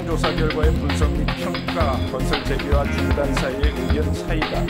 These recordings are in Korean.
여론조사 결과의 분석 및 평가, 건설 재개와 중단 사이의 의견 차이다.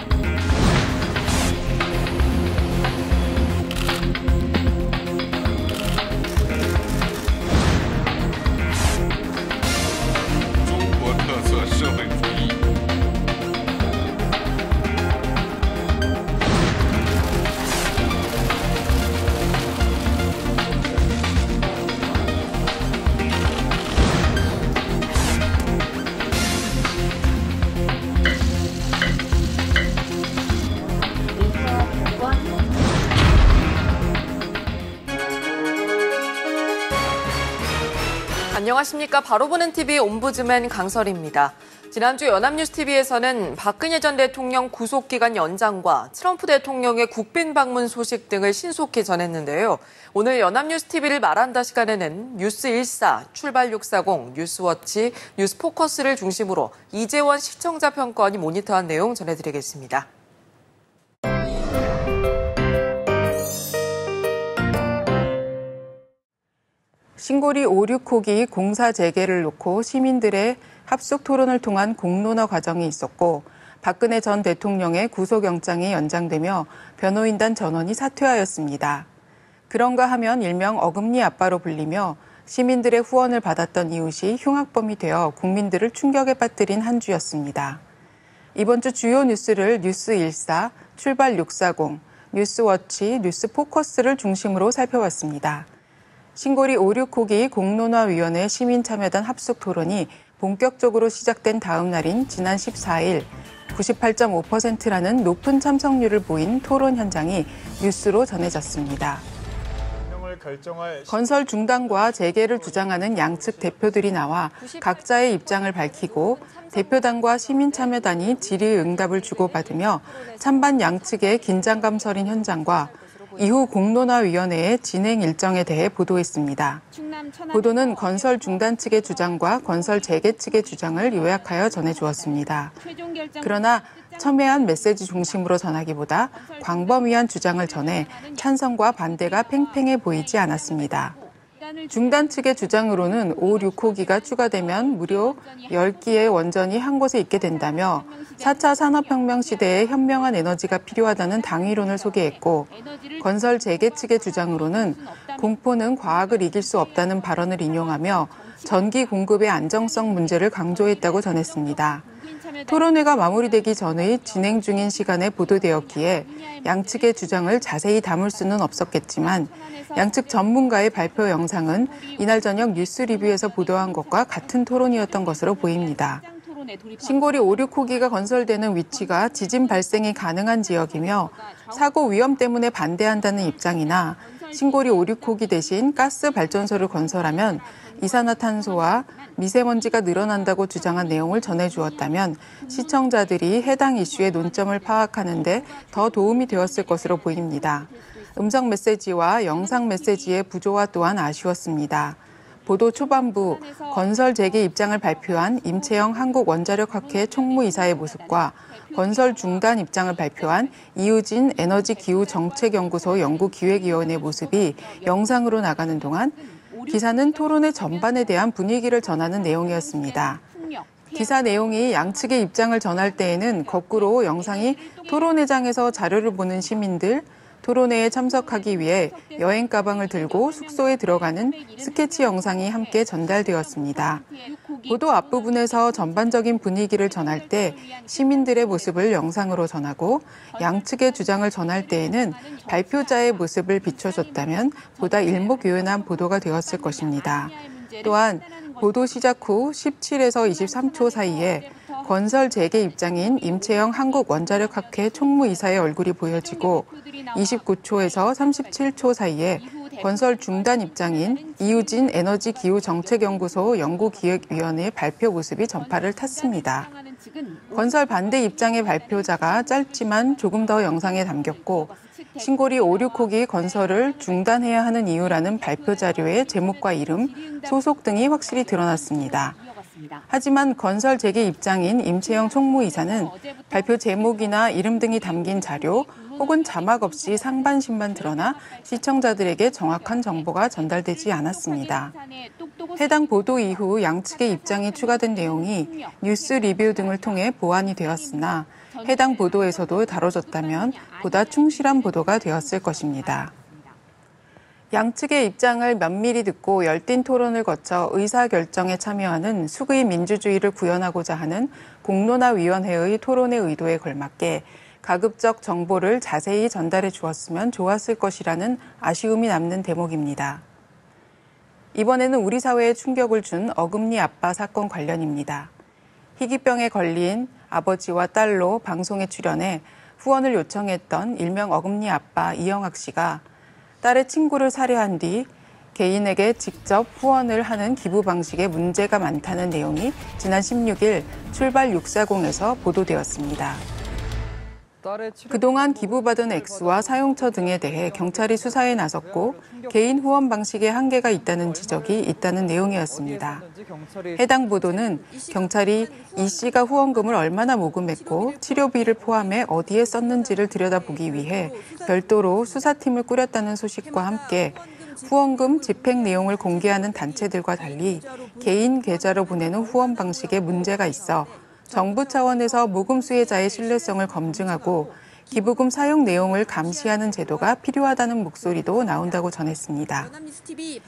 안녕하십니까. 바로 보는 TV 옴부즈맨 강설입니다. 지난주 연합뉴스TV에서는 박근혜 전 대통령 구속기간 연장과 트럼프 대통령의 국빈 방문 소식 등을 신속히 전했는데요. 오늘 연합뉴스TV를 말한다 시간에는 뉴스14, 출발640, 뉴스워치, 뉴스포커스를 중심으로 이재원 시청자 평가원이 모니터한 내용 전해드리겠습니다. 신고리 5, 6호기 공사 재개를 놓고 시민들의 합숙 토론을 통한 공론화 과정이 있었고 박근혜 전 대통령의 구속영장이 연장되며 변호인단 전원이 사퇴하였습니다. 그런가 하면 일명 어금니 아빠로 불리며 시민들의 후원을 받았던 이웃이 흉악범이 되어 국민들을 충격에 빠뜨린 한 주였습니다. 이번 주 주요 뉴스를 뉴스14, 출발640, 뉴스워치, 뉴스포커스를 중심으로 살펴봤습니다. 신고리 5, 6호기 공론화위원회 시민참여단 합숙 토론이 본격적으로 시작된 다음 날인 지난 14일 98.5%라는 높은 참석률을 보인 토론 현장이 뉴스로 전해졌습니다. 건설 중단과 재개를 주장하는 양측 대표들이 나와 각자의 입장을 밝히고 대표단과 시민참여단이 질의응답을 주고받으며 찬반 양측의 긴장감 서린 현장과 이후 공론화위원회의 진행 일정에 대해 보도했습니다. 보도는 건설 중단 측의 주장과 건설 재개 측의 주장을 요약하여 전해주었습니다. 그러나 첨예한 메시지 중심으로 전하기보다 광범위한 주장을 전해 찬성과 반대가 팽팽해 보이지 않았습니다. 중단 측의 주장으로는 5, 6호기가 추가되면 무려 10기의 원전이 한 곳에 있게 된다며 4차 산업혁명 시대에 현명한 에너지가 필요하다는 당위론을 소개했고 건설 재개 측의 주장으로는 공포는 과학을 이길 수 없다는 발언을 인용하며 전기 공급의 안정성 문제를 강조했다고 전했습니다. 토론회가 마무리되기 전의 진행 중인 시간에 보도되었기에 양측의 주장을 자세히 담을 수는 없었겠지만 양측 전문가의 발표 영상은 이날 저녁 뉴스 리뷰에서 보도한 것과 같은 토론이었던 것으로 보입니다. 신고리 5, 6호기가 건설되는 위치가 지진 발생이 가능한 지역이며 사고 위험 때문에 반대한다는 입장이나 신고리 5, 6호기 대신 가스 발전소를 건설하면 이산화탄소와 미세먼지가 늘어난다고 주장한 내용을 전해주었다면 시청자들이 해당 이슈의 논점을 파악하는 데 더 도움이 되었을 것으로 보입니다. 음성 메시지와 영상 메시지의 부조화 또한 아쉬웠습니다. 보도 초반부 건설 재개 입장을 발표한 임채영 한국원자력학회 총무이사의 모습과 건설 중단 입장을 발표한 이우진 에너지기후정책연구소 연구기획위원의 모습이 영상으로 나가는 동안 기사는 토론의 전반에 대한 분위기를 전하는 내용이었습니다. 기사 내용이 양측의 입장을 전할 때에는 거꾸로 영상이 토론회장에서 자료를 보는 시민들, 토론회에 참석하기 위해 여행 가방을 들고 숙소에 들어가는 스케치 영상이 함께 전달되었습니다. 보도 앞부분에서 전반적인 분위기를 전할 때 시민들의 모습을 영상으로 전하고 양측의 주장을 전할 때에는 발표자의 모습을 비춰줬다면 보다 일목요연한 보도가 되었을 것입니다. 또한 보도 시작 후 17에서 23초 사이에 건설 재개 입장인 임채영 한국원자력학회 총무이사의 얼굴이 보여지고 29초에서 37초 사이에 건설 중단 입장인 이우진 에너지기후정책연구소 연구기획위원의 발표 모습이 전파를 탔습니다. 건설 반대 입장의 발표자가 짧지만 조금 더 영상에 담겼고 신고리 5, 6호기 건설을 중단해야 하는 이유라는 발표 자료의 제목과 이름, 소속 등이 확실히 드러났습니다. 하지만 건설 재개 입장인 임채영 총무이사는 발표 제목이나 이름 등이 담긴 자료 혹은 자막 없이 상반신만 드러나 시청자들에게 정확한 정보가 전달되지 않았습니다. 해당 보도 이후 양측의 입장이 추가된 내용이 뉴스 리뷰 등을 통해 보완이 되었으나 해당 보도에서도 다뤄졌다면 보다 충실한 보도가 되었을 것입니다. 양측의 입장을 면밀히 듣고 열띤 토론을 거쳐 의사결정에 참여하는 수의 민주주의를 구현하고자 하는 공론화위원회의 토론의 의도에 걸맞게 가급적 정보를 자세히 전달해 주었으면 좋았을 것이라는 아쉬움이 남는 대목입니다. 이번에는 우리 사회에 충격을 준 어금니 아빠 사건 관련입니다. 희귀병에 걸린 아버지와 딸로 방송에 출연해 후원을 요청했던 일명 어금니 아빠 이영학 씨가 딸의 친구를 살해한 뒤 개인에게 직접 후원을 하는 기부 방식에 문제가 많다는 내용이 지난 16일 출발 640에서 보도되었습니다. 그동안 기부받은 액수와 사용처 등에 대해 경찰이 수사에 나섰고 개인 후원 방식에 한계가 있다는 지적이 있다는 내용이었습니다. 해당 보도는 경찰이 이 씨가 후원금을 얼마나 모금했고 치료비를 포함해 어디에 썼는지를 들여다보기 위해 별도로 수사팀을 꾸렸다는 소식과 함께 후원금 집행 내용을 공개하는 단체들과 달리 개인 계좌로 보내는 후원 방식에 문제가 있어 정부 차원에서 모금 수혜자의 신뢰성을 검증하고 기부금 사용 내용을 감시하는 제도가 필요하다는 목소리도 나온다고 전했습니다.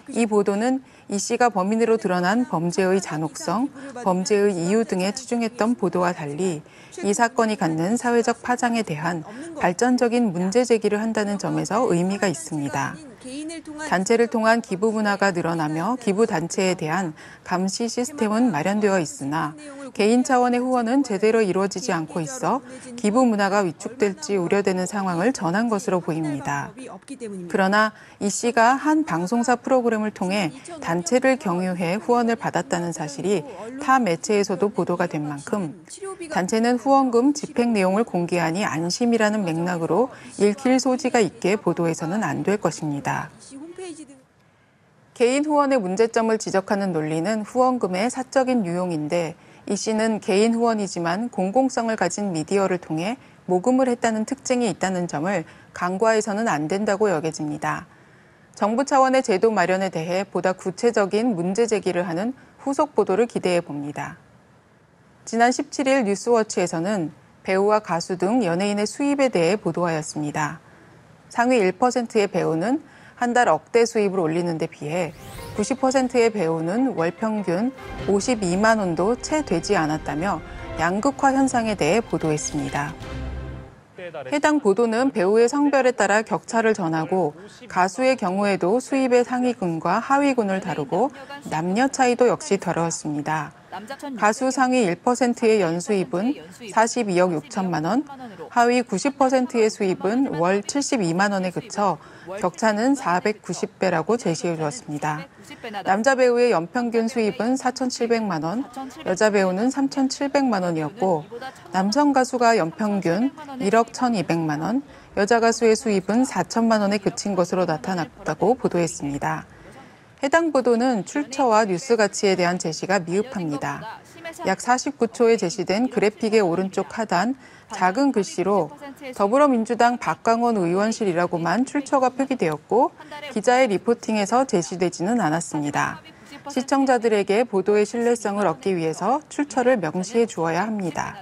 이 보도는 이 씨가 범인으로 드러난 범죄의 잔혹성, 범죄의 이유 등에 치중했던 보도와 달리 이 사건이 갖는 사회적 파장에 대한 발전적인 문제 제기를 한다는 점에서 의미가 있습니다. 단체를 통한 기부 문화가 늘어나며 기부 단체에 대한 감시 시스템은 마련되어 있으나 개인 차원의 후원은 제대로 이루어지지 않고 있어 기부 문화가 위축될지 우려되는 상황을 전한 것으로 보입니다. 그러나 이 씨가 한 방송사 프로그램을 통해 단체를 경유해 후원을 받았다는 사실이 타 매체에서도 보도가 된 만큼 단체는 후원금 집행 내용을 공개하니 안심이라는 맥락으로 읽힐 소지가 있게 보도해서는 안 될 것입니다. 개인 후원의 문제점을 지적하는 논리는 후원금의 사적인 유용인데 이 씨는 개인 후원이지만 공공성을 가진 미디어를 통해 모금을 했다는 특징이 있다는 점을 간과해서는 안 된다고 여겨집니다. 정부 차원의 제도 마련에 대해 보다 구체적인 문제 제기를 하는 후속 보도를 기대해 봅니다. 지난 17일 뉴스워치에서는 배우와 가수 등 연예인의 수입에 대해 보도하였습니다. 상위 1%의 배우는 한 달 억대 수입을 올리는 데 비해 90%의 배우는 월 평균 52만 원도 채 되지 않았다며 양극화 현상에 대해 보도했습니다. 해당 보도는 배우의 성별에 따라 격차를 전하고 가수의 경우에도 수입의 상위군과 하위군을 다루고 남녀 차이도 역시 다루었습니다. 가수 상위 1%의 연수입은 42억 6천만 원, 하위 90%의 수입은 월 72만 원에 그쳐 격차는 490배라고 제시해 주었습니다. 남자 배우의 연평균 수입은 4,700만 원, 여자 배우는 3,700만 원이었고 남성 가수가 연평균 1억 1,200만 원, 여자 가수의 수입은 4천만 원에 그친 것으로 나타났다고 보도했습니다. 해당 보도는 출처와 뉴스 가치에 대한 제시가 미흡합니다. 약 49초에 제시된 그래픽의 오른쪽 하단 작은 글씨로 더불어민주당 박광원 의원실이라고만 출처가 표기되었고 기자의 리포팅에서 제시되지는 않았습니다. 시청자들에게 보도의 신뢰성을 얻기 위해서 출처를 명시해 주어야 합니다.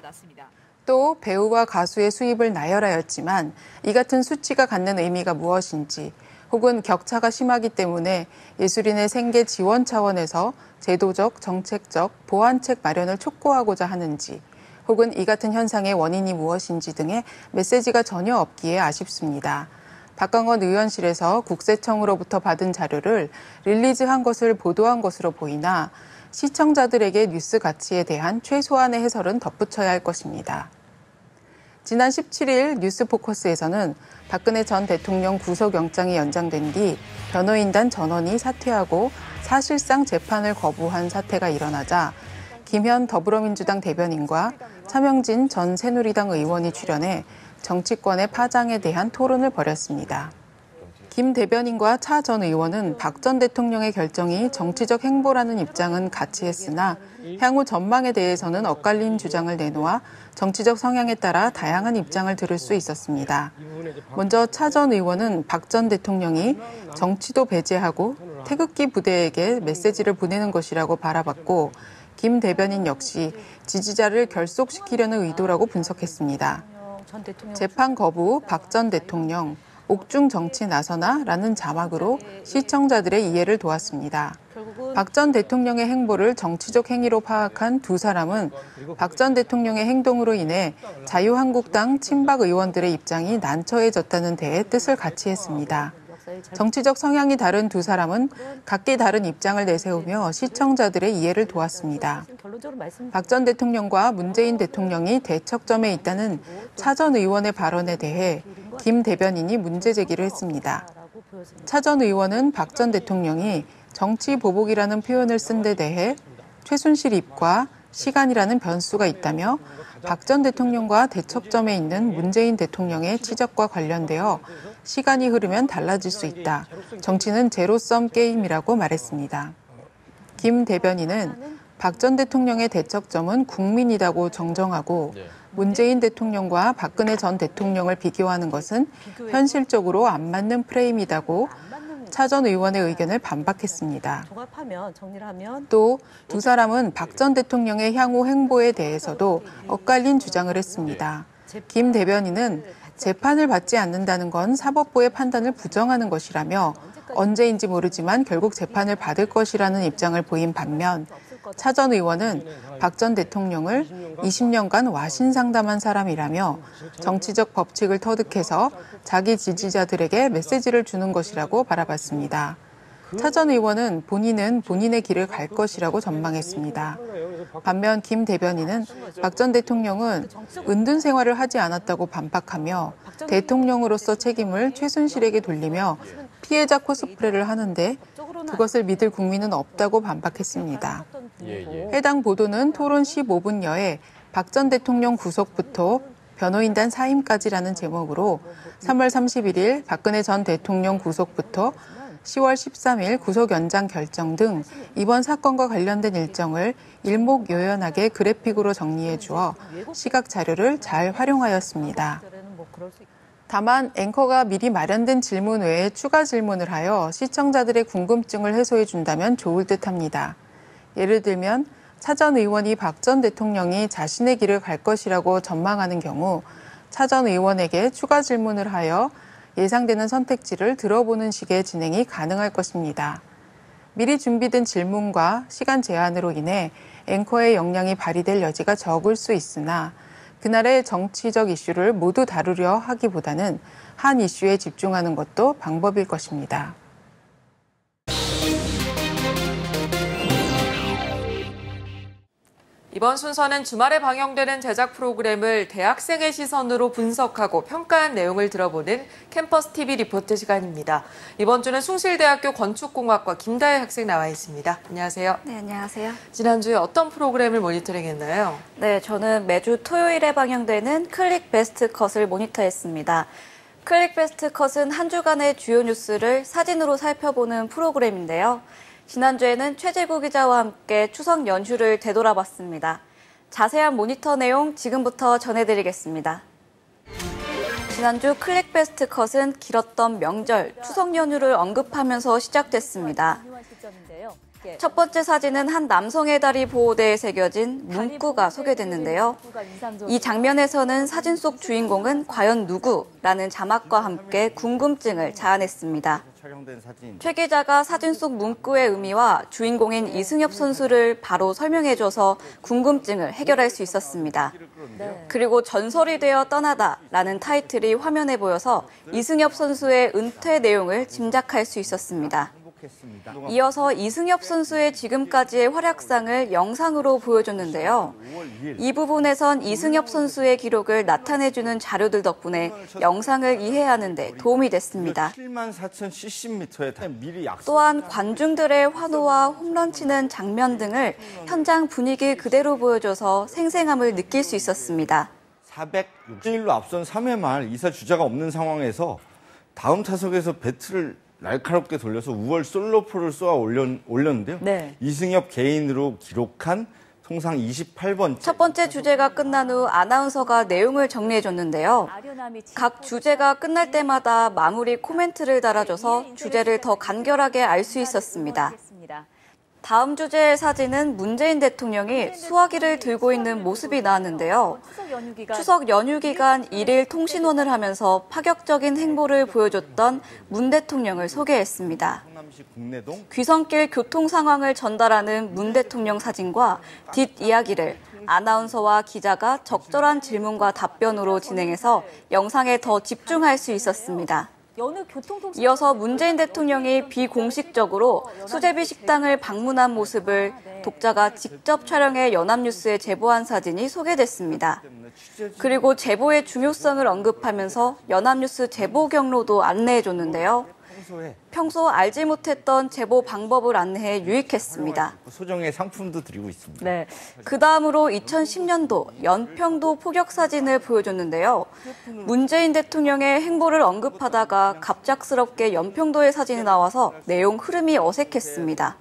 또 배우와 가수의 수입을 나열하였지만 이 같은 수치가 갖는 의미가 무엇인지 혹은 격차가 심하기 때문에 예술인의 생계 지원 차원에서 제도적, 정책적, 보완책 마련을 촉구하고자 하는지 혹은 이 같은 현상의 원인이 무엇인지 등의 메시지가 전혀 없기에 아쉽습니다. 박광원 의원실에서 국세청으로부터 받은 자료를 릴리즈한 것을 보도한 것으로 보이나 시청자들에게 뉴스 가치에 대한 최소한의 해설은 덧붙여야 할 것입니다. 지난 17일 뉴스포커스에서는 박근혜 전 대통령 구속영장이 연장된 뒤 변호인단 전원이 사퇴하고 사실상 재판을 거부한 사태가 일어나자 김현 더불어민주당 대변인과 차명진 전 새누리당 의원이 출연해 정치권의 파장에 대한 토론을 벌였습니다. 김 대변인과 차 전 의원은 박 전 대통령의 결정이 정치적 행보라는 입장은 같이 했으나 향후 전망에 대해서는 엇갈린 주장을 내놓아 정치적 성향에 따라 다양한 입장을 들을 수 있었습니다. 먼저 차 전 의원은 박 전 대통령이 정치도 배제하고 태극기 부대에게 메시지를 보내는 것이라고 바라봤고, 김 대변인 역시 지지자를 결속시키려는 의도라고 분석했습니다. 재판 거부, 박 전 대통령, 옥중 정치 나서나라는 자막으로 시청자들의 이해를 도왔습니다. 박 전 대통령의 행보를 정치적 행위로 파악한 두 사람은 박 전 대통령의 행동으로 인해 자유한국당 친박 의원들의 입장이 난처해졌다는 데에 뜻을 같이 했습니다. 정치적 성향이 다른 두 사람은 각기 다른 입장을 내세우며 시청자들의 이해를 도왔습니다. 박 전 대통령과 문재인 대통령이 대척점에 있다는 차 전 의원의 발언에 대해 김 대변인이 문제 제기를 했습니다. 차 전 의원은 박 전 대통령이 정치 보복이라는 표현을 쓴 데 대해 최순실 입과 시간이라는 변수가 있다며 박 전 대통령과 대척점에 있는 문재인 대통령의 지적과 관련되어 시간이 흐르면 달라질 수 있다. 정치는 제로섬 게임이라고 말했습니다. 김 대변인은 박 전 대통령의 대척점은 국민이라고 정정하고 문재인 대통령과 박근혜 전 대통령을 비교하는 것은 현실적으로 안 맞는 프레임이라고 차 전 의원의 의견을 반박했습니다. 또 두 사람은 박 전 대통령의 향후 행보에 대해서도 엇갈린 주장을 했습니다. 김 대변인은 재판을 받지 않는다는 건 사법부의 판단을 부정하는 것이라며 언제인지 모르지만 결국 재판을 받을 것이라는 입장을 보인 반면, 차 전 의원은 박 전 대통령을 20년간 와신상담한 사람이라며 정치적 법칙을 터득해서 자기 지지자들에게 메시지를 주는 것이라고 바라봤습니다. 차 전 의원은 본인은 본인의 길을 갈 것이라고 전망했습니다. 반면 김 대변인은 박 전 대통령은 은둔 생활을 하지 않았다고 반박하며 대통령으로서 책임을 최순실에게 돌리며 피해자 코스프레를 하는데 그것을 믿을 국민은 없다고 반박했습니다. 해당 보도는 토론 15분여에 박 전 대통령 구속부터 변호인단 사임까지라는 제목으로 3월 31일 박근혜 전 대통령 구속부터 10월 13일 구속 연장 결정 등 이번 사건과 관련된 일정을 일목요연하게 그래픽으로 정리해 주어 시각 자료를 잘 활용하였습니다. 다만 앵커가 미리 마련된 질문 외에 추가 질문을 하여 시청자들의 궁금증을 해소해 준다면 좋을 듯합니다. 예를 들면 차 전 의원이 박 전 대통령이 자신의 길을 갈 것이라고 전망하는 경우 차 전 의원에게 추가 질문을 하여 예상되는 선택지를 들어보는 식의 진행이 가능할 것입니다. 미리 준비된 질문과 시간 제한으로 인해 앵커의 역량이 발휘될 여지가 적을 수 있으나 그날의 정치적 이슈를 모두 다루려 하기보다는 한 이슈에 집중하는 것도 방법일 것입니다. 이번 순서는 주말에 방영되는 제작 프로그램을 대학생의 시선으로 분석하고 평가한 내용을 들어보는 캠퍼스 TV 리포트 시간입니다. 이번 주는 숭실대학교 건축공학과 김다혜 학생 나와 있습니다. 안녕하세요. 네, 안녕하세요. 지난주에 어떤 프로그램을 모니터링했나요? 네, 저는 매주 토요일에 방영되는 클릭 베스트 컷을 모니터했습니다. 클릭 베스트 컷은 한 주간의 주요 뉴스를 사진으로 살펴보는 프로그램인데요. 지난주에는 최재구 기자와 함께 추석 연휴를 되돌아봤습니다. 자세한 모니터 내용 지금부터 전해드리겠습니다. 지난주 클릭 베스트 컷은 길었던 명절, 추석 연휴를 언급하면서 시작됐습니다. 첫 번째 사진은 한 남성의 다리 보호대에 새겨진 문구가 소개됐는데요. 이 장면에서는 사진 속 주인공은 과연 누구라는 자막과 함께 궁금증을 자아냈습니다. 최 기자가 사진 속 문구의 의미와 주인공인 이승엽 선수를 바로 설명해줘서 궁금증을 해결할 수 있었습니다. 그리고 전설이 되어 떠나다라는 타이틀이 화면에 보여서 이승엽 선수의 은퇴 내용을 짐작할 수 있었습니다. 이어서 이승엽 선수의 지금까지의 활약상을 영상으로 보여줬는데요. 이 부분에선 이승엽 선수의 기록을 나타내주는 자료들 덕분에 영상을 이해하는 데 도움이 됐습니다. 또한 관중들의 환호와 홈런 치는 장면 등을 현장 분위기 그대로 보여줘서 생생함을 느낄 수 있었습니다. 406대1로 앞선 3회 말 2사 주자가 없는 상황에서 다음 차석에서 배트를 날카롭게 돌려서 우월 솔로포를 쏘아 올렸는데요. 네. 이승엽 개인으로 기록한 통상 28번째. 첫 번째 주제가 끝난 후 아나운서가 내용을 정리해줬는데요. 각 주제가 끝날 때마다 마무리 코멘트를 달아줘서 주제를 더 간결하게 알 수 있었습니다. 다음 주제의 사진은 문재인 대통령이 수화기를 들고 있는 모습이 나왔는데요. 추석 연휴 기간 1일 통신원을 하면서 파격적인 행보를 보여줬던 문 대통령을 소개했습니다. 귀성길 교통 상황을 전달하는 문 대통령 사진과 뒷이야기를 아나운서와 기자가 적절한 질문과 답변으로 진행해서 영상에 더 집중할 수 있었습니다. 이어서 문재인 대통령이 비공식적으로 수제비 식당을 방문한 모습을 독자가 직접 촬영해 연합뉴스에 제보한 사진이 소개됐습니다. 그리고 제보의 중요성을 언급하면서 연합뉴스 제보 경로도 안내해줬는데요. 평소 알지 못했던 제보 방법을 안내해 유익했습니다. 소정의 상품도 드리고 있습니다. 네. 그 다음으로 2010년도 연평도 포격 사진을 보여줬는데요. 문재인 대통령의 행보를 언급하다가 갑작스럽게 연평도의 사진이 나와서 내용 흐름이 어색했습니다.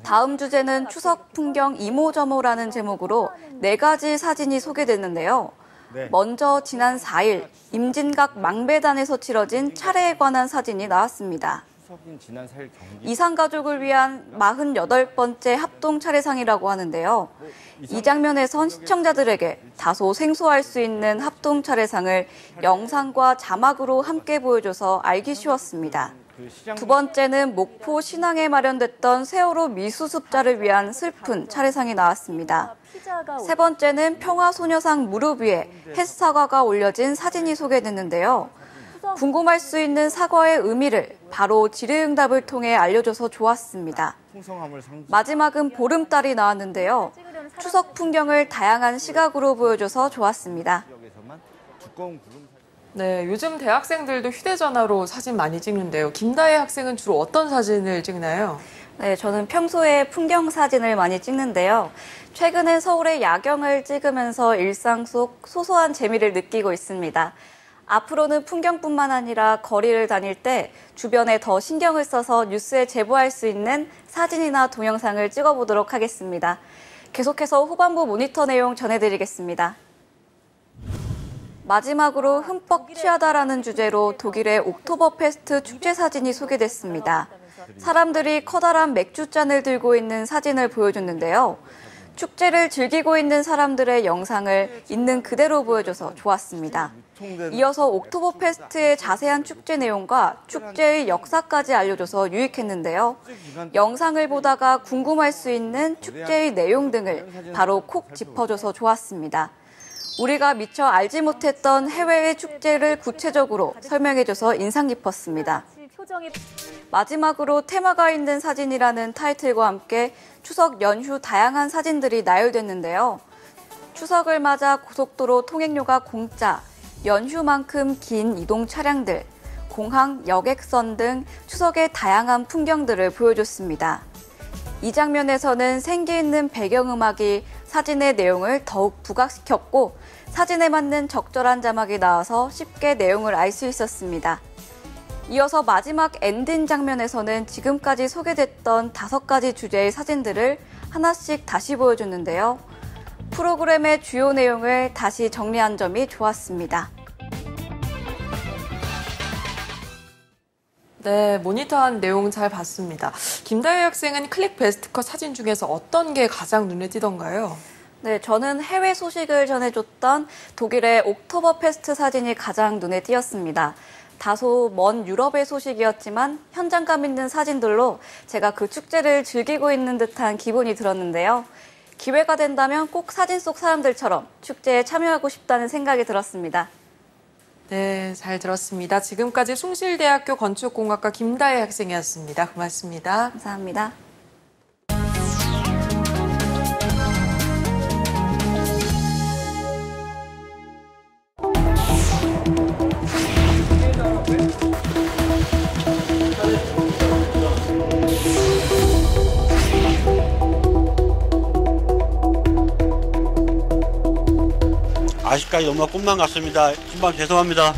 다음 주제는 추석 풍경 이모저모라는 제목으로 4가지 사진이 소개됐는데요. 먼저 지난 4일 임진각 망배단에서 치러진 차례에 관한 사진이 나왔습니다. 이상가족을 위한 48번째 합동 차례상이라고 하는데요. 이 장면에선 시청자들에게 다소 생소할 수 있는 합동 차례상을 영상과 자막으로 함께 보여줘서 알기 쉬웠습니다. 두 번째는 목포 신항에 마련됐던 세월호 미수습자를 위한 슬픈 차례상이 나왔습니다. 세 번째는 평화소녀상 무릎 위에 햇사과가 올려진 사진이 소개됐는데요. 궁금할 수 있는 사과의 의미를 바로 질의응답을 통해 알려줘서 좋았습니다. 마지막은 보름달이 나왔는데요. 추석 풍경을 다양한 시각으로 보여줘서 좋았습니다. 네, 요즘 대학생들도 휴대전화로 사진 많이 찍는데요. 김다혜 학생은 주로 어떤 사진을 찍나요? 네, 저는 평소에 풍경 사진을 많이 찍는데요. 최근에 서울의 야경을 찍으면서 일상 속 소소한 재미를 느끼고 있습니다. 앞으로는 풍경뿐만 아니라 거리를 다닐 때 주변에 더 신경을 써서 뉴스에 제보할 수 있는 사진이나 동영상을 찍어보도록 하겠습니다. 계속해서 후반부 모니터 내용 전해드리겠습니다. 마지막으로 흠뻑 취하다라는 주제로 독일의 옥토버 페스트 축제 사진이 소개됐습니다. 사람들이 커다란 맥주잔을 들고 있는 사진을 보여줬는데요. 축제를 즐기고 있는 사람들의 영상을 있는 그대로 보여줘서 좋았습니다. 이어서 옥토버 페스트의 자세한 축제 내용과 축제의 역사까지 알려줘서 유익했는데요. 영상을 보다가 궁금할 수 있는 축제의 내용 등을 바로 콕 짚어줘서 좋았습니다. 우리가 미처 알지 못했던 해외의 축제를 구체적으로 설명해줘서 인상 깊었습니다. 마지막으로 테마가 있는 사진이라는 타이틀과 함께 추석 연휴 다양한 사진들이 나열됐는데요. 추석을 맞아 고속도로 통행료가 공짜, 연휴만큼 긴 이동 차량들, 공항 여객선 등 추석의 다양한 풍경들을 보여줬습니다. 이 장면에서는 생기 있는 배경음악이 사진의 내용을 더욱 부각시켰고 사진에 맞는 적절한 자막이 나와서 쉽게 내용을 알 수 있었습니다. 이어서 마지막 엔딩 장면에서는 지금까지 소개됐던 5가지 주제의 사진들을 하나씩 다시 보여줬는데요. 프로그램의 주요 내용을 다시 정리한 점이 좋았습니다. 네, 모니터한 내용 잘 봤습니다. 김다혜 학생은 클릭 베스트컷 사진 중에서 어떤 게 가장 눈에 띄던가요? 네, 저는 해외 소식을 전해줬던 독일의 옥토버 페스트 사진이 가장 눈에 띄었습니다. 다소 먼 유럽의 소식이었지만 현장감 있는 사진들로 제가 그 축제를 즐기고 있는 듯한 기분이 들었는데요. 기회가 된다면 꼭 사진 속 사람들처럼 축제에 참여하고 싶다는 생각이 들었습니다. 네, 잘 들었습니다. 지금까지 숭실대학교 건축공학과 김다혜 학생이었습니다. 고맙습니다. 감사합니다. 아직까지 너무나 꿈만 같습니다. 신방 죄송합니다.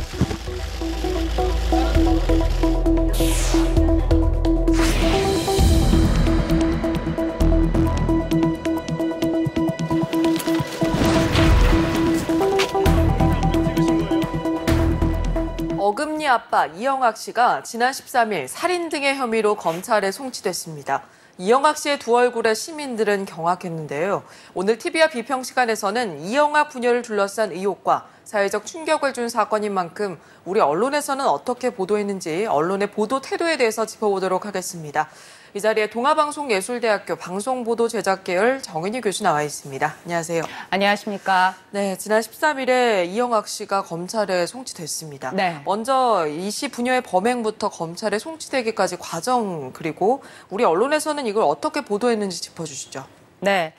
어금니 아빠 이영학 씨가 지난 13일 살인 등의 혐의로 검찰에 송치됐습니다. 이영학 씨의 두 얼굴에 시민들은 경악했는데요. 오늘 TV와 비평 시간에서는 이영학 부녀를 둘러싼 의혹과 사회적 충격을 준 사건인 만큼 우리 언론에서는 어떻게 보도했는지 언론의 보도 태도에 대해서 짚어보도록 하겠습니다. 이 자리에 동아방송예술대학교 방송보도제작계열 정은희 교수 나와 있습니다. 안녕하세요. 안녕하십니까. 네, 지난 13일에 이영학 씨가 검찰에 송치됐습니다. 네. 먼저 이 씨 부녀의 범행부터 검찰에 송치되기까지 과정, 그리고 우리 언론에서는 이걸 어떻게 보도했는지 짚어주시죠. 네.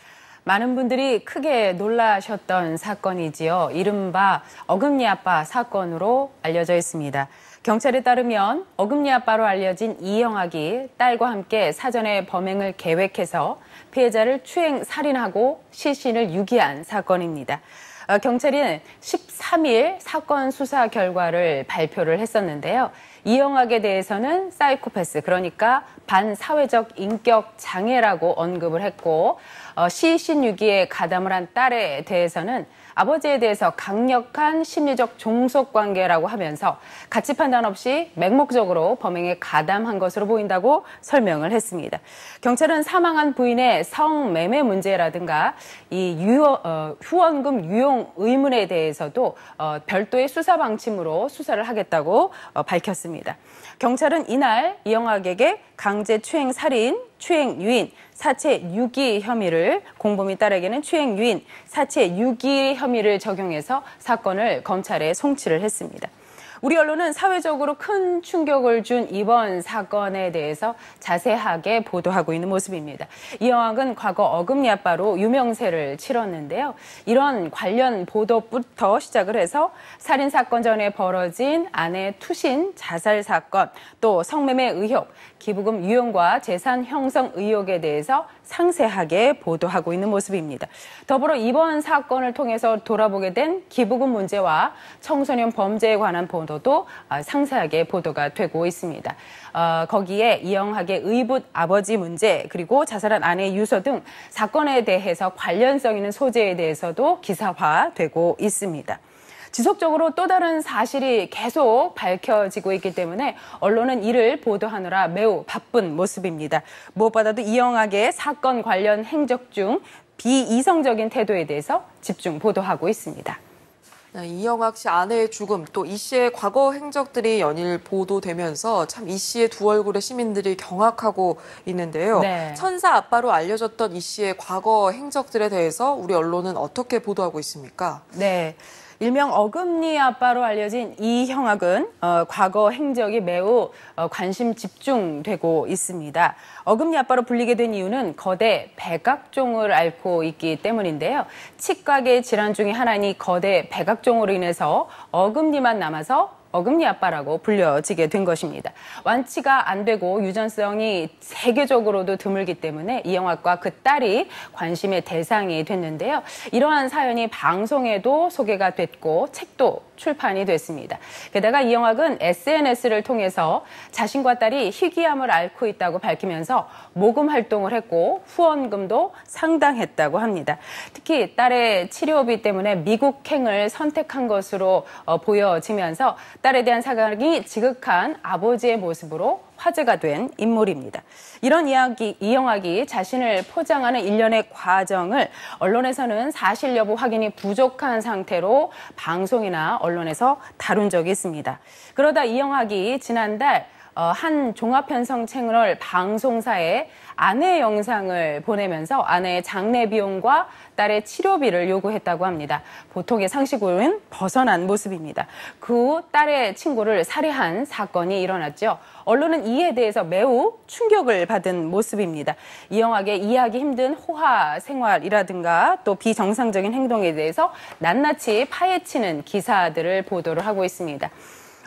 많은 분들이 크게 놀라셨던 사건이지요. 이른바 어금니 아빠 사건으로 알려져 있습니다. 경찰에 따르면 어금니 아빠로 알려진 이영학이 딸과 함께 사전에 범행을 계획해서 피해자를 추행 살인하고 시신을 유기한 사건입니다. 경찰은 13일 사건 수사 결과를 발표를 했었는데요. 이영학에 대해서는 사이코패스, 그러니까 반사회적 인격 장애라고 언급을 했고, 시신 유기에 가담을 한 딸에 대해서는 아버지에 대해서 강력한 심리적 종속 관계라고 하면서 가치 판단 없이 맹목적으로 범행에 가담한 것으로 보인다고 설명을 했습니다. 경찰은 사망한 부인의 성매매 문제라든가 이 후원금 유용 의문에 대해서도 별도의 수사 방침으로 수사를 하겠다고 밝혔습니다. 경찰은 이날 이영학에게 강제 추행 살인, 추행 유인, 사체 유기 혐의를, 공범인 딸에게는 추행 유인, 사체 유기 혐의를 적용해서 사건을 검찰에 송치를 했습니다. 우리 언론은 사회적으로 큰 충격을 준 이번 사건에 대해서 자세하게 보도하고 있는 모습입니다. 이영학은 과거 어금니 아빠로 유명세를 치렀는데요. 이런 관련 보도부터 시작을 해서 살인사건 전에 벌어진 아내 투신 자살 사건, 또 성매매 의혹, 기부금 유용과 재산 형성 의혹에 대해서 상세하게 보도하고 있는 모습입니다. 더불어 이번 사건을 통해서 돌아보게 된 기부금 문제와 청소년 범죄에 관한 보도도 상세하게 보도가 되고 있습니다. 거기에 이영학의 의붓 아버지 문제, 그리고 자살한 아내 유서 등 사건에 대해서 관련성 있는 소재에 대해서도 기사화되고 있습니다. 지속적으로 또 다른 사실이 계속 밝혀지고 있기 때문에 언론은 이를 보도하느라 매우 바쁜 모습입니다. 무엇보다도 이영학의 사건 관련 행적 중 비이성적인 태도에 대해서 집중 보도하고 있습니다. 네, 이영학 씨 아내의 죽음, 또 이 씨의 과거 행적들이 연일 보도되면서 참 이 씨의 두 얼굴의 시민들이 경악하고 있는데요. 네. 천사 아빠로 알려졌던 이 씨의 과거 행적들에 대해서 우리 언론은 어떻게 보도하고 있습니까? 네. 일명 어금니 아빠로 알려진 이영학은 과거 행적이 매우 관심 집중되고 있습니다. 어금니 아빠로 불리게 된 이유는 거대 백악종을 앓고 있기 때문인데요. 치과계 질환 중에 하나인 이 거대 백악종으로 인해서 어금니만 남아서 어금니 아빠라고 불려지게 된 것입니다. 완치가 안 되고 유전성이 세계적으로도 드물기 때문에 이영학과 그 딸이 관심의 대상이 됐는데요. 이러한 사연이 방송에도 소개가 됐고 책도 출판이 됐습니다. 게다가 이영학은 SNS를 통해서 자신과 딸이 희귀암을 앓고 있다고 밝히면서 모금 활동을 했고 후원금도 상당했다고 합니다. 특히 딸의 치료비 때문에 미국행을 선택한 것으로 보여지면서 딸에 대한 사랑이 지극한 아버지의 모습으로 화제가 된 인물입니다. 이런 이영학이 자신을 포장하는 일련의 과정을 언론에서는 사실 여부 확인이 부족한 상태로 방송이나 언론에서 다룬 적이 있습니다. 그러다 이영학이 지난달 한 종합편성 채널 방송사에 아내 영상을 보내면서 아내의 장례 비용과 딸의 치료비를 요구했다고 합니다. 보통의 상식으로는 벗어난 모습입니다. 그 후 딸의 친구를 살해한 사건이 일어났죠. 언론은 이에 대해서 매우 충격을 받은 모습입니다. 이영학의 이해하기 힘든 호화 생활이라든가 또 비정상적인 행동에 대해서 낱낱이 파헤치는 기사들을 보도를 하고 있습니다.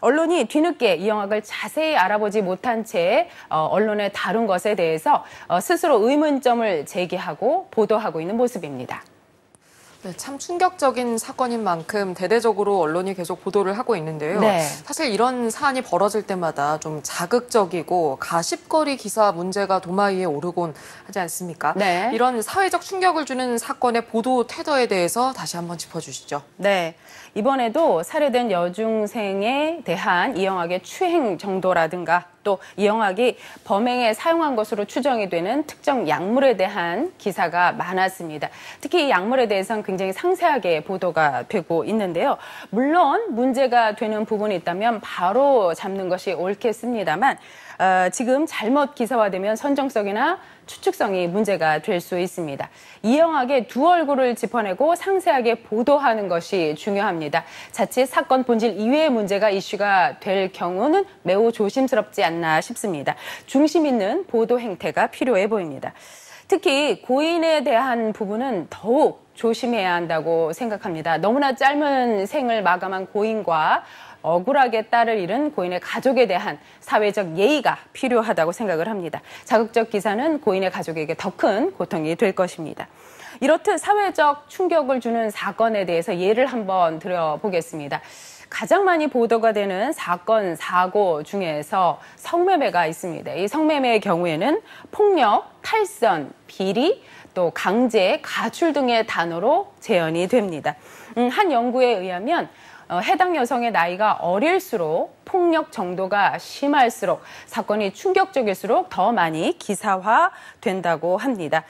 언론이 뒤늦게 이영학을 자세히 알아보지 못한 채 언론에 다룬 것에 대해서 스스로 의문점을 제기하고 보도하고 있는 모습입니다. 네, 참 충격적인 사건인 만큼 대대적으로 언론이 계속 보도를 하고 있는데요. 네. 사실 이런 사안이 벌어질 때마다 좀 자극적이고 가십거리 기사 문제가 도마 위에 오르곤 하지 않습니까? 네. 이런 사회적 충격을 주는 사건의 보도 태도에 대해서 다시 한번 짚어주시죠. 네. 이번에도 살해된 여중생에 대한 이영학의 추행 정도라든가 또 이영학이 범행에 사용한 것으로 추정이 되는 특정 약물에 대한 기사가 많았습니다. 특히 이 약물에 대해서는 굉장히 상세하게 보도가 되고 있는데요. 물론 문제가 되는 부분이 있다면 바로 잡는 것이 옳겠습니다만 지금 잘못 기사화되면 선정성이나 추측성이 문제가 될 수 있습니다. 이영학의 두 얼굴을 짚어내고 상세하게 보도하는 것이 중요합니다. 자칫 사건 본질 이외의 문제가 이슈가 될 경우는 매우 조심스럽지 않나 싶습니다. 중심 있는 보도 행태가 필요해 보입니다. 특히 고인에 대한 부분은 더욱 조심해야 한다고 생각합니다. 너무나 짧은 생을 마감한 고인과 억울하게 딸을 잃은 고인의 가족에 대한 사회적 예의가 필요하다고 생각을 합니다. 자극적 기사는 고인의 가족에게 더 큰 고통이 될 것입니다. 이렇듯 사회적 충격을 주는 사건에 대해서 예를 한번 들어보겠습니다. 가장 많이 보도가 되는 사건, 사고 중에서 성매매가 있습니다. 이 성매매의 경우에는 폭력, 탈선, 비리, 또 강제, 가출 등의 단어로 재현이 됩니다. 한 연구에 의하면 해당 여성의 나이가 어릴수록 폭력 정도가 심할수록 사건이 충격적일수록 더 많이 기사화된다고 합니다.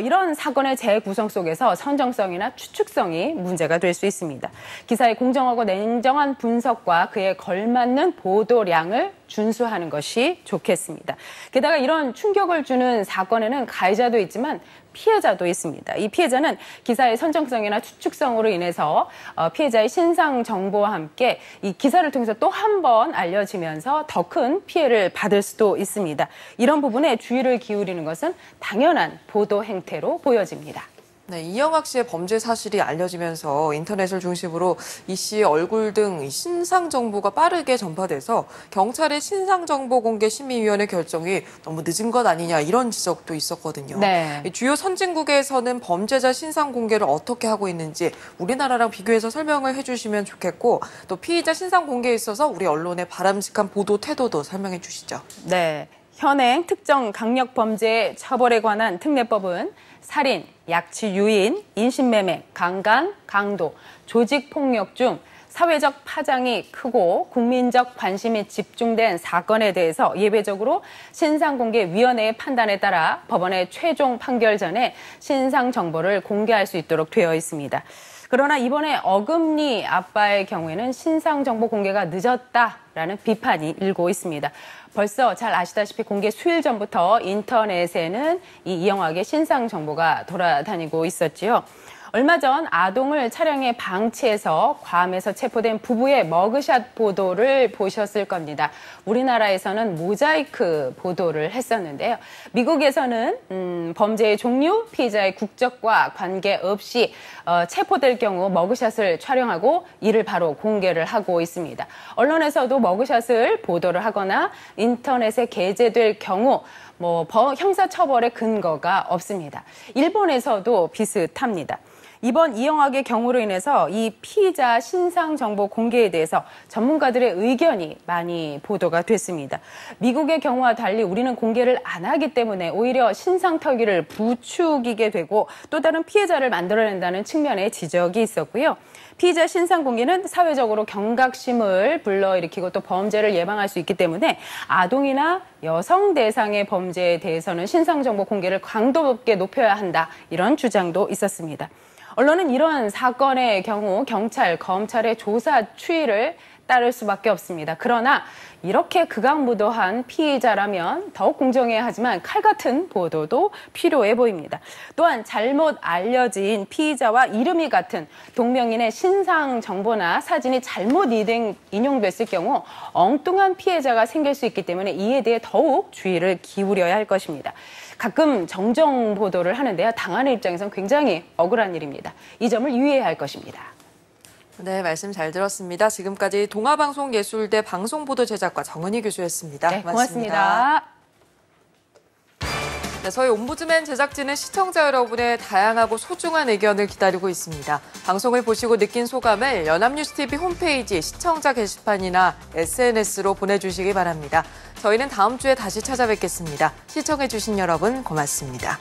이런 사건의 재구성 속에서 선정성이나 추측성이 문제가 될 수 있습니다. 기사의 공정하고 냉정한 분석과 그에 걸맞는 보도량을 준수하는 것이 좋겠습니다. 게다가 이런 충격을 주는 사건에는 가해자도 있지만 피해자도 있습니다. 이 피해자는 기사의 선정성이나 추측성으로 인해서 피해자의 신상 정보와 함께 이 기사를 통해서 또 한 번 알려지면서 더 큰 피해를 받을 수도 있습니다. 이런 부분에 주의를 기울이는 것은 당연한 보도 행태로 보여집니다. 네, 이영학 씨의 범죄 사실이 알려지면서 인터넷을 중심으로 이 씨의 얼굴 등 신상 정보가 빠르게 전파돼서 경찰의 신상정보공개심의위원회 결정이 너무 늦은 것 아니냐 이런 지적도 있었거든요. 네. 주요 선진국에서는 범죄자 신상 공개를 어떻게 하고 있는지 우리나라랑 비교해서 설명을 해주시면 좋겠고 또 피의자 신상 공개에 있어서 우리 언론의 바람직한 보도 태도도 설명해 주시죠. 네. 현행 특정 강력범죄 처벌에 관한 특례법은 살인, 약취 유인, 인신매매, 강간, 강도, 조직폭력 중 사회적 파장이 크고 국민적 관심이 집중된 사건에 대해서 예외적으로 신상공개위원회의 판단에 따라 법원의 최종 판결 전에 신상 정보를 공개할 수 있도록 되어 있습니다. 그러나 이번에 어금니 아빠의 경우에는 신상 정보 공개가 늦었다라는 비판이 일고 있습니다. 벌써 잘 아시다시피 공개 수일 전부터 인터넷에는 이 이영학의 신상 정보가 돌아다니고 있었지요. 얼마 전 아동을 차량에 방치해서 괌에서 체포된 부부의 머그샷 보도를 보셨을 겁니다. 우리나라에서는 모자이크 보도를 했었는데요. 미국에서는 범죄의 종류, 피의자의 국적과 관계없이 체포될 경우 머그샷을 촬영하고 이를 바로 공개를 하고 있습니다. 언론에서도 머그샷을 보도를 하거나 인터넷에 게재될 경우 형사처벌의 근거가 없습니다. 일본에서도 비슷합니다. 이번 이영학의 경우로 인해서 이 피의자 신상 정보 공개에 대해서 전문가들의 의견이 많이 보도가 됐습니다. 미국의 경우와 달리 우리는 공개를 안 하기 때문에 오히려 신상 털기를 부추기게 되고 또 다른 피해자를 만들어낸다는 측면의 지적이 있었고요. 피의자 신상 공개는 사회적으로 경각심을 불러일으키고 또 범죄를 예방할 수 있기 때문에 아동이나 여성 대상의 범죄에 대해서는 신상 정보 공개를 강도 높게 높여야 한다. 이런 주장도 있었습니다. 언론은 이런 사건의 경우 경찰, 검찰의 조사 추이를 따를 수밖에 없습니다. 그러나 이렇게 극악무도한 피의자라면 더욱 공정해야 하지만 칼 같은 보도도 필요해 보입니다. 또한 잘못 알려진 피의자와 이름이 같은 동명인의 신상 정보나 사진이 잘못 인용됐을 경우 엉뚱한 피해자가 생길 수 있기 때문에 이에 대해 더욱 주의를 기울여야 할 것입니다. 가끔 정정 보도를 하는데요. 당하는 입장에서는 굉장히 억울한 일입니다. 이 점을 유의해야 할 것입니다. 네, 말씀 잘 들었습니다. 지금까지 동아방송예술대 방송보도 제작과 정은희 교수였습니다. 네, 고맙습니다. 네, 저희 옴부즈맨 제작진은 시청자 여러분의 다양하고 소중한 의견을 기다리고 있습니다. 방송을 보시고 느낀 소감을 연합뉴스TV 홈페이지 시청자 게시판이나 SNS로 보내주시기 바랍니다. 저희는 다음 주에 다시 찾아뵙겠습니다. 시청해주신 여러분 고맙습니다.